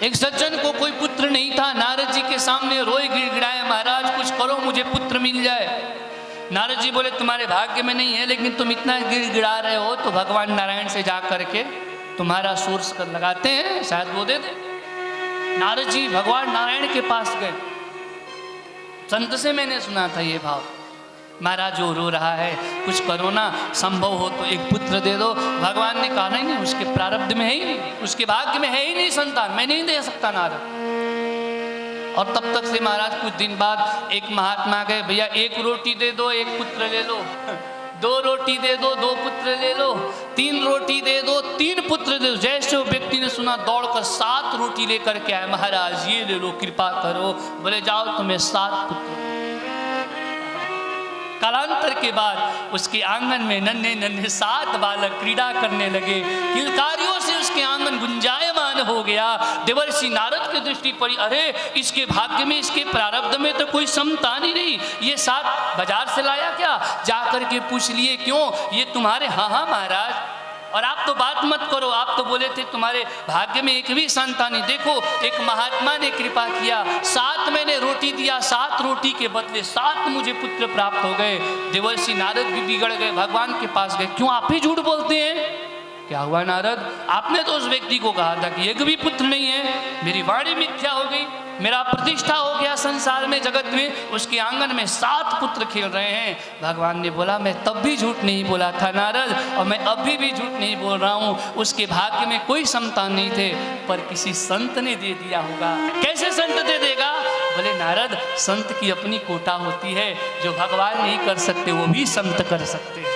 एक सज्जन को कोई पुत्र नहीं था। नारद जी के सामने रोए गिड़गिड़ाए, महाराज कुछ करो मुझे पुत्र मिल जाए। नारद जी बोले तुम्हारे भाग्य में नहीं है, लेकिन तुम इतना गिड़गिड़ा रहे हो तो भगवान नारायण से जा करके तुम्हारा सोर्स कर लगाते हैं, शायद वो दे दे। नारद जी भगवान नारायण के पास गए। संत से मैंने सुना था ये भाव, महाराज जो रो रहा है कुछ करो ना, संभव हो तो एक पुत्र दे दो। भगवान ने कहा नहीं, उसके प्रारब्ध में है ही नहीं, उसके भाग्य में है ही नहीं संतान, मैं नहीं दे सकता नारद। और तब तक से महाराज कुछ दिन बाद एक महात्मा गए, भैया एक रोटी दे दो एक पुत्र ले लो, 2 रोटी दे दो 2 पुत्र ले लो, 3 रोटी दे दो 3 पुत्र दे दो। जैसे वो व्यक्ति ने सुना दौड़कर 7 रोटी लेकर के आए, महाराज ये ले लो कृपा करो। बोले जाओ तुम्हें 7 पुत्र। कालांतर के बाद उसके आंगन में नन्हे नन्हे 7 बालक क्रीड़ा करने लगे, किलकारियों से उसके आंगन गुंजायमान हो गया। देवर्षि नारद की दृष्टि पड़ी, अरे इसके भाग्य में इसके प्रारब्ध में तो कोई संतान ही नहीं, ये 7 बाजार से लाया क्या? जाकर के पूछ लिए क्यों ये तुम्हारे? हाँ हाँ महाराज, और आप तो बात मत करो, आप तो बोले थे तुम्हारे भाग्य में एक भी संतान नहीं। देखो एक महात्मा ने कृपा किया, 7 मैंने रोटी दिया, 7 रोटी के बदले 7 मुझे पुत्र प्राप्त हो गए। देवर्षि नारद भी बिगड़ गए, भगवान के पास गए, क्यों आप ही झूठ बोलते हैं? क्या हुआ नारद, आपने तो उस व्यक्ति को कहा था कि एक भी पुत्र नहीं है, मेरी वाणी मिथ्या हो गई, मेरा प्रतिष्ठा हो गया संसार में जगत में, उसके आंगन में 7 पुत्र खेल रहे हैं। भगवान ने बोला मैं तब भी झूठ नहीं बोला था नारद, और मैं अभी भी झूठ नहीं बोल रहा हूँ, उसके भाग्य में कोई संतान नहीं थे, पर किसी संत ने दे दिया होगा। कैसे संत दे देगा? बोले नारद संत की अपनी कोटा होती है, जो भगवान नहीं कर सकते वो भी संत कर सकते हैं।